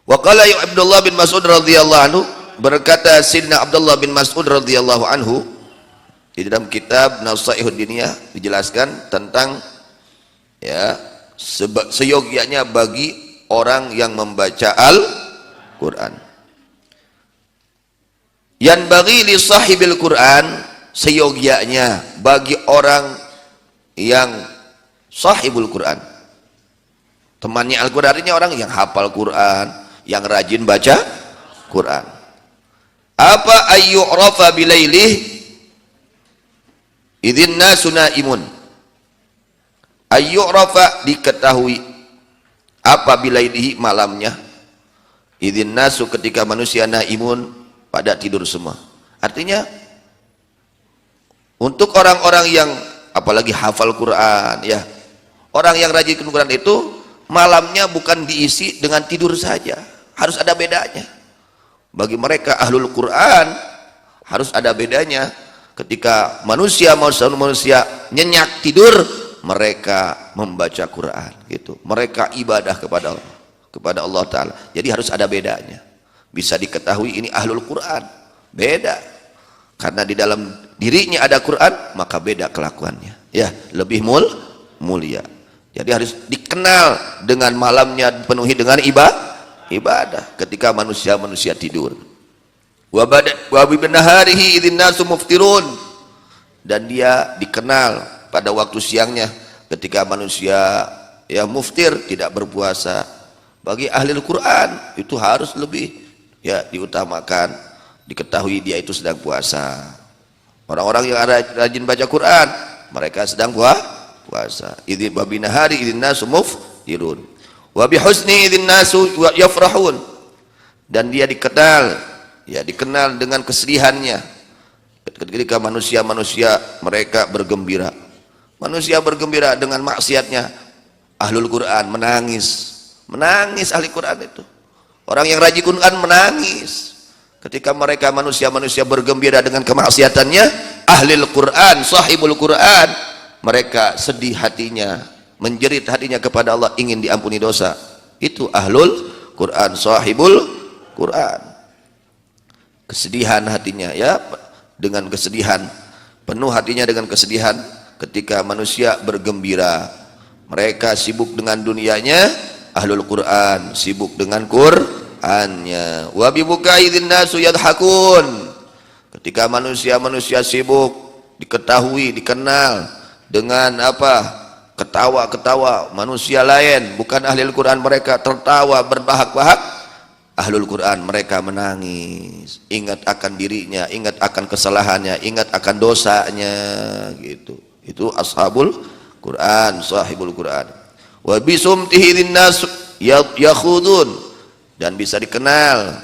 Wa qala Abdullah bin Mas'ud radhiyallahu anhu, berkata Sayyidina Abdullah bin Mas'ud radhiyallahu anhu di dalam kitab Nasaihud Diniyah dijelaskan tentang ya seyogyanya bagi orang yang membaca Al-Quran. Yang bagi li sahibil Quran, seyogyanya bagi orang yang sahibul Quran, temannya Al-Quran, artinya orang yang hafal Quran, yang rajin baca Quran. Apa ayyu'rafa bilailih idzin nasu naimun. Ayyu'rafa diketahui apa bilailihi malamnya, idzin nasu ketika manusia naimun pada tidur semua. Artinya untuk orang-orang yang apalagi hafal Quran ya, orang yang rajin Quran itu malamnya bukan diisi dengan tidur saja, harus ada bedanya. Bagi mereka ahlul Quran harus ada bedanya. Ketika manusia nyenyak tidur, mereka membaca Quran gitu, mereka ibadah kepada Allah Ta'ala. Jadi harus ada bedanya, bisa diketahui ini ahlul Quran. Beda karena di dalam dirinya ada Quran, maka beda kelakuannya ya, lebih mulia. Jadi harus dikenal dengan malamnya dipenuhi dengan ibadah ketika manusia tidur. Wa binaharihi idzin nasu muftirun, dan dia dikenal pada waktu siangnya ketika manusia ya muftir, tidak berpuasa. Bagi ahli Al-Quran itu harus lebih ya diutamakan, diketahui dia itu sedang puasa. Orang-orang yang rajin baca Quran, mereka sedang puasa. Idzin babinahari idzin nasu muftirun wa bihusni idzin nasu yafrahun, dan dia dikenal dengan kesedihannya ketika manusia mereka bergembira. Manusia bergembira dengan maksiatnya, ahlul Quran menangis ahli Quran itu. Orang yang rajin Quran menangis ketika mereka manusia bergembira dengan kemaksiatannya. Ahli Quran, sahibul Quran, mereka sedih hatinya, menjerit hatinya kepada Allah, ingin diampuni dosa. Itu ahlul Quran, sahibul Quran. Kesedihan hatinya ya, dengan kesedihan, penuh hatinya dengan kesedihan ketika manusia bergembira. Mereka sibuk dengan dunianya, ahlul Quran sibuk dengan Qur'annya. Wa bibukai idzin nasu yadhakun, ketika manusia sibuk, diketahui, dikenal dengan apa? Ketawa manusia lain bukan ahli Al-Quran, mereka tertawa berbahak-bahak. Ahlul Quran mereka menangis, ingat akan dirinya, ingat akan kesalahannya, ingat akan dosanya gitu. Itu ashabul Quran, sahibul Quran. Wa bisumtihi linnas yakhudun, dan bisa dikenal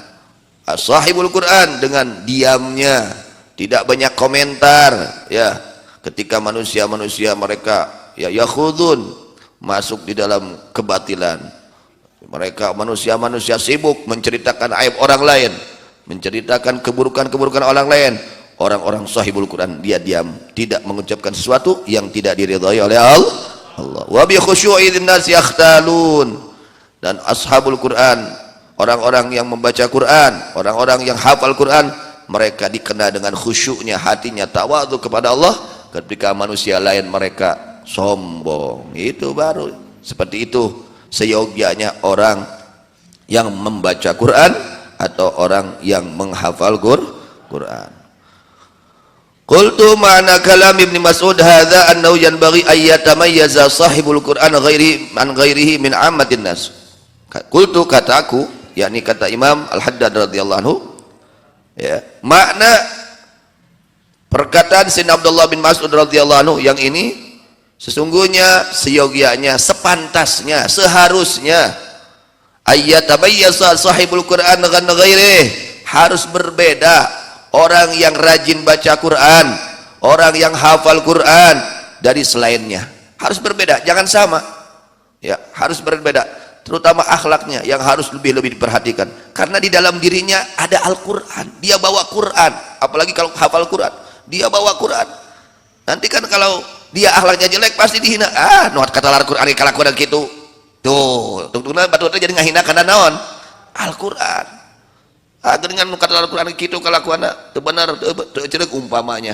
sahibul Quran dengan diamnya, tidak banyak komentar ya. Ketika manusia mereka ya yakhudun, masuk di dalam kebatilan. Mereka manusia sibuk menceritakan aib orang lain, menceritakan keburukan orang lain. Orang-orang sahibul Quran dia diam, tidak mengucapkan sesuatu yang tidak diridhai oleh Allah. Wa bi khusyu'i linnas yakhtalun, dan ashabul Quran, orang-orang yang membaca Quran, orang-orang yang hafal Quran, mereka dikenal dengan khusyuknya, hatinya tawadhu kepada Allah. Ketika manusia lain mereka sombong, itu baru seperti itu seyogyanya orang yang membaca Quran atau orang yang menghafal Quran. Qultu ma'na kalam Ibn Mas'ud hadza annahu yanbaghi ay yatamayyaza sahibul Quran ghairihi min ammatin nas. Qultu, kataku, yakni kata Imam Al-Haddad radhiyallahu anhu ya, makna perkataan Sayyidina Abdullah bin Mas'ud radhiyallahu anhu yang ini, sesungguhnya seyogyanya, sepantasnya, seharusnya ayyatamayyaza sahibul Quran dengan ghairihi, harus berbeda orang yang rajin baca Quran, orang yang hafal Quran dari selainnya. Harus berbeda, jangan sama ya, harus berbeda, terutama akhlaknya yang harus lebih diperhatikan, karena di dalam dirinya ada Al-Quran, dia bawa Quran, apalagi kalau hafal Quran, dia bawa Quran. Nanti kan kalau dia akhlaknya jelek pasti dihina. Nuhat kata Al-Quran kalakuan gitu tuh, tunggu batu jadi ngahina karena naon Al-Quran. Dengan kata Al-Quran kita kalakuan benar cerek umpamanya.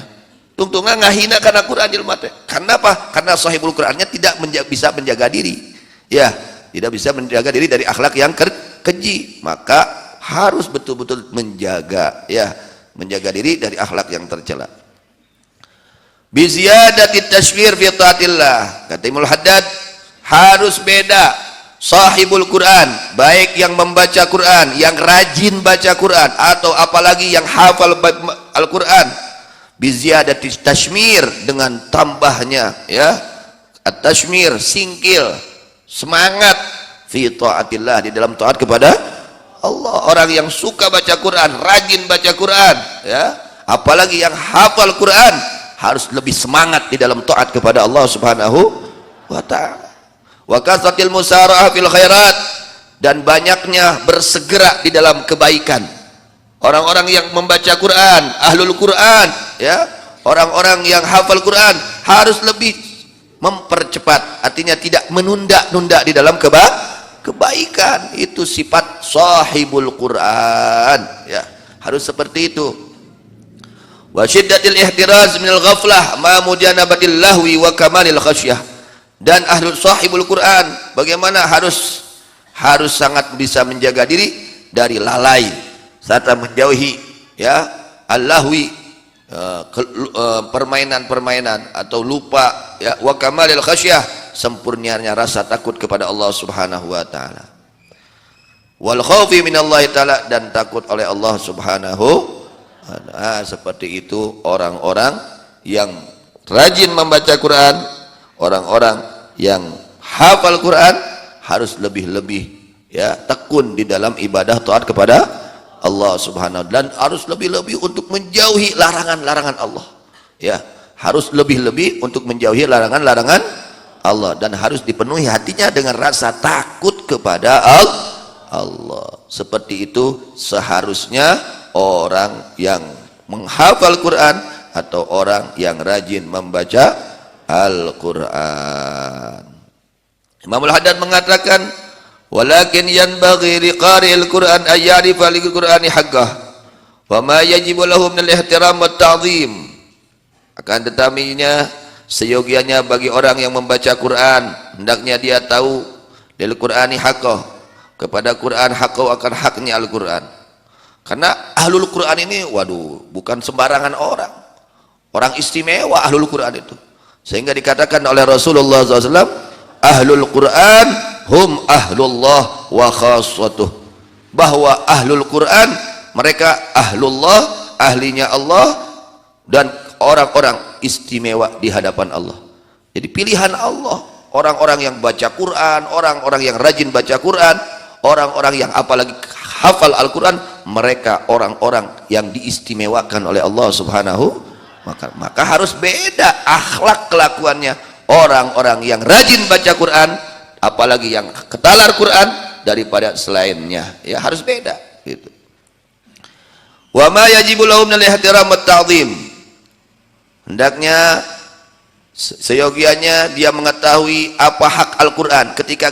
Tungtungan ngahina karena Quran jelema teh. Kenapa? Karena sahibul Qurannya tidak bisa menjaga diri. Ya, tidak bisa menjaga diri dari akhlak yang keji. Maka harus betul-betul menjaga, ya, menjaga diri dari akhlak yang tercela. Bi ziyadati tashwir fi taatillah. Kata Imam Haddad, harus beda sahibul Quran, baik yang membaca Quran, yang rajin baca Quran, atau apalagi yang hafal Al-Quran, bi ziyadati tashmir, dengan tambahnya, ya, at-tashmir, singkil, semangat, fi taatillah, di dalam taat kepada Allah. Orang yang suka baca Quran, rajin baca Quran, ya, apalagi yang hafal Quran, harus lebih semangat di dalam taat kepada Allah Subhanahu wa ta'ala. Wa kasratil musara'ah fil khairat, dan banyaknya bersegera di dalam kebaikan. Orang-orang yang membaca Quran, ahlul Quran, ya, orang-orang yang hafal Quran harus lebih mempercepat, artinya tidak menunda-nunda di dalam kebaikan. Itu sifat sahibul Quran, ya, harus seperti itu. Wa syiddatil ihtiraz minal ghaflah ma mujanabatil lahwi wa kamalil khasyah. Dan ahlul sahibul Quran bagaimana harus sangat bisa menjaga diri dari lalai serta menjauhi, ya, al-lahwi, permainan-permainan atau lupa, ya, wa kamalil khasyah, sempurnanya rasa takut kepada Allah Subhanahu wa taala. Wal khaufi minallahi taala, dan takut oleh Allah Subhanahu. Seperti itu orang-orang yang rajin membaca Quran, orang-orang yang hafal Quran harus lebih-lebih, ya, tekun di dalam ibadah taat kepada Allah Subhanahu, dan harus lebih-lebih untuk menjauhi larangan-larangan Allah, ya, harus lebih-lebih untuk menjauhi larangan-larangan Allah, dan harus dipenuhi hatinya dengan rasa takut kepada Allah. Seperti itu seharusnya orang yang menghafal Quran atau orang yang rajin membaca Al-Quran. Imam Al-Haddad mengatakan, walakin yanbaghi liqari'il Quran ay ya'rifa lil Qur'ani haqqah wa ma yajibu lahu min al-ihtiram wa ta'zim. Akan tetapinya seyogianya bagi orang yang membaca Quran, hendaknya dia tahu lil Qur'ani haqqah, kepada Quran haqqah, akan haknya Al-Quran. Karena ahlul Quran ini, waduh, bukan sembarangan orang. Orang istimewa ahlul Quran itu. Sehingga dikatakan oleh Rasulullah SAW, ahlul Quran hum ahlullah wa khassatuh. Bahwa ahlul Quran, mereka ahlullah, ahlinya Allah, dan orang-orang istimewa di hadapan Allah. Jadi pilihan Allah. Orang-orang yang baca Quran, orang-orang yang rajin baca Quran, orang-orang yang apalagi hafal Al-Quran, mereka orang-orang yang diistimewakan oleh Allah Subhanahu. Maka harus beda akhlak kelakuannya orang-orang yang rajin baca Quran, apalagi yang ketalar Quran, daripada selainnya, ya, harus beda gitu. Wa ma yajibu lahum minal ihtiram wat ta'zim, hendaknya seyogianya dia mengetahui apa hak Al-Quran. Ketika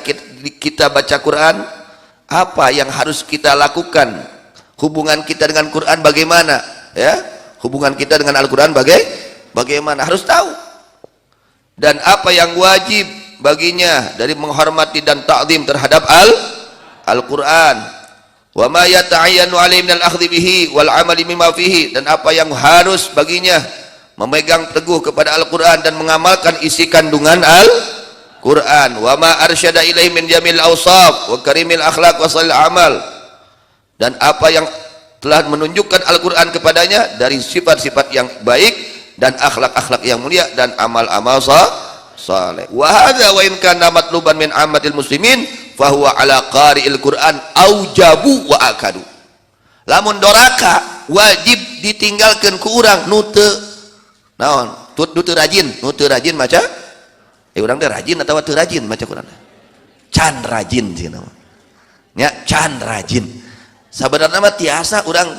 kita baca Quran, apa yang harus kita lakukan, hubungan kita dengan Quran bagaimana, ya, hubungan kita dengan Al-Quran bagaimana, harus tahu. Dan apa yang wajib baginya dari menghormati dan ta'zim terhadap Al-Quran. Wa ma yata'ayyanu alaihi minal akhdhi bihi wal amali mimma fihi, dan apa yang harus baginya memegang teguh kepada Al-Quran dan mengamalkan isi kandungan Al-Quran. Wa ma arsyada ilaihi min jamil awsaf wa karimil akhlaq wa salil amal, dan apa yang telah menunjukkan Al-Quran kepadanya dari sifat-sifat yang baik dan akhlak-akhlak yang mulia dan amal-amal saleh. Wa hadza wa in kana matluban min ammatil muslimin fa huwa ala qari'il Quran aujabu wa akadu. Lamun doraka wajib ditinggalkan ku urang nu teu naon, nu teu rajin maca. Urang teh rajin atau teu rajin maca Quran? Can rajin sih nama. Nya can rajin. Sabenerna mah tiasa urang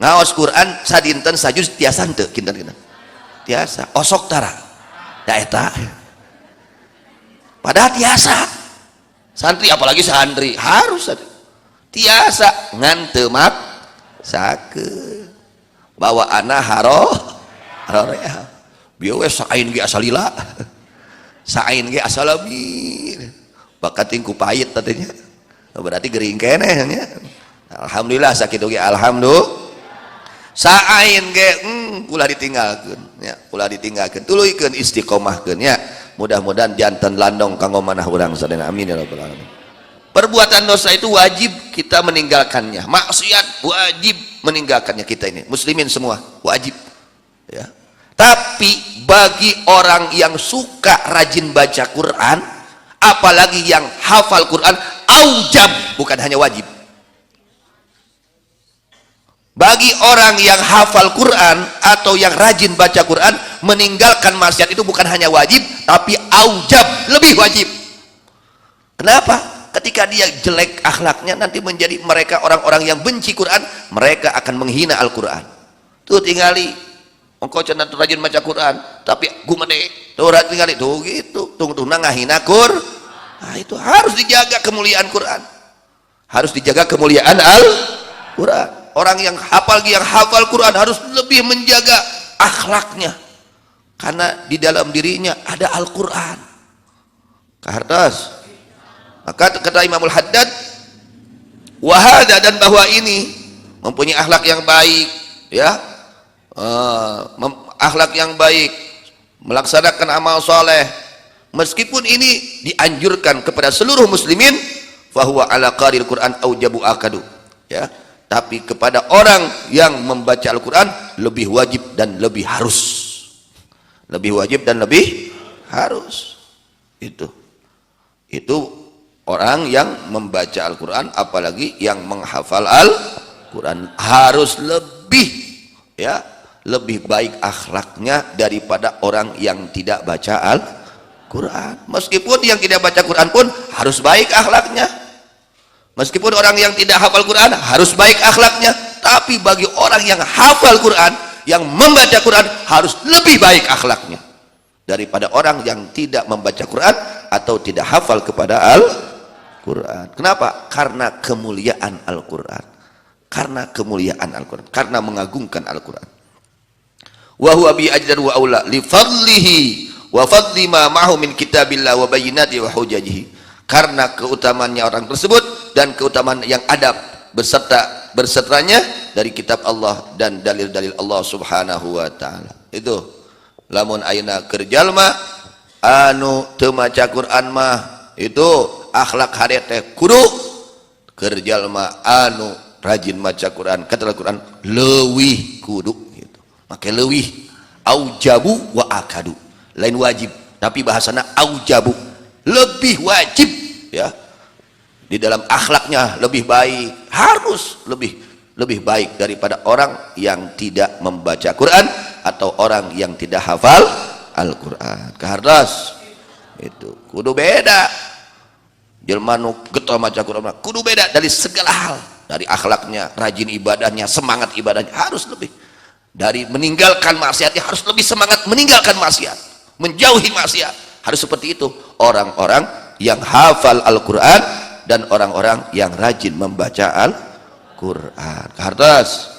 ngaos Quran sadinten sajuz tiasa henteu kinten-kinten. Tiasa osok tara. Da eta. Padahal tiasa. Santri apalagi santri harus ada. tiasa ngante mak sake bawa anak harorea bieu we sain ge asalila sain ge asalamin bakating ku payet tadinya berarti gering keneh nya. Alhamdulillah sakitu ge alhamdulillah sain ge ulah ditinggalkeun nya ulah ditinggalkeun tuluykeun istiqomahkeun nya mudah-mudahan janten landong kanggo manah urang sadaya amin ya rabbal alamin. Perbuatan dosa itu wajib kita meninggalkannya, maksiat wajib meninggalkannya kita ini muslimin semua wajib ya. Tapi bagi orang yang suka rajin baca Quran apalagi yang hafal Quran aujab bukan hanya wajib. Bagi orang yang hafal Quran atau yang rajin baca Quran meninggalkan maksiat itu bukan hanya wajib tapi aujab lebih wajib. Kenapa? Ketika dia jelek akhlaknya nanti menjadi mereka orang-orang yang benci Quran, mereka akan menghina Al-Quran. Tuh tinggali engkau cenah rajin baca Quran tapi gumede tuh tinggali tuh gitu tung ngahina Quran. Nah, itu harus dijaga kemuliaan Quran, harus dijaga kemuliaan Al-Quran. Orang yang hafal Quran harus lebih menjaga akhlaknya karena di dalam dirinya ada Al-Quran. Kahartos. Maka kata Imamul Haddad wahada dan bahwa ini mempunyai akhlak yang baik ya, akhlak yang baik melaksanakan amal soleh meskipun ini dianjurkan kepada seluruh muslimin fahuwa ala qaril Quran aujabu akadu ya, tapi kepada orang yang membaca Al-Quran lebih wajib dan lebih harus, lebih wajib dan lebih harus. Itu orang yang membaca Al-Quran apalagi yang menghafal Al-Quran harus lebih ya, lebih baik akhlaknya daripada orang yang tidak baca Al-Quran. Meskipun yang tidak baca Quran pun harus baik akhlaknya, meskipun orang yang tidak hafal Quran harus baik akhlaknya, tapi bagi orang yang hafal Quran yang membaca Quran harus lebih baik akhlaknya daripada orang yang tidak membaca Quran atau tidak hafal kepada Al-Quran. Kenapa? Karena kemuliaan Al-Quran, karena kemuliaan Al-Quran, karena mengagungkan Al-Quran. Wa huwa bi ajdar wa aula li fadlihi wa fadli ma ma'hu min kitabillah wa bayyinati wa hujajihi. Karena keutamaannya orang tersebut dan keutamaan yang ada bersertanya dari kitab Allah dan dalil-dalil Allah subhanahu wa ta'ala. Itu lamun ayeuna keur jalma anu teu maca Quran mah itu akhlak harete kudu keur jalma anu rajin maca Quran kata Al-Quran leuwih kudu gitu. Make leuwih aujabu wa akadu lain wajib tapi bahasana aujabu lebih wajib ya, di dalam akhlaknya lebih baik, harus lebih baik daripada orang yang tidak membaca Quran atau orang yang tidak hafal Al-Quran. Kahartos itu kudu beda jelma nu getol maca Quran kudu beda dari segala hal, dari akhlaknya, rajin ibadahnya, semangat ibadahnya harus lebih, dari meninggalkan maksiatnya harus lebih semangat meninggalkan maksiat, menjauhi maksiat, harus seperti itu orang-orang yang hafal Al-Quran dan orang-orang yang rajin membaca Al-Quran. Kahartos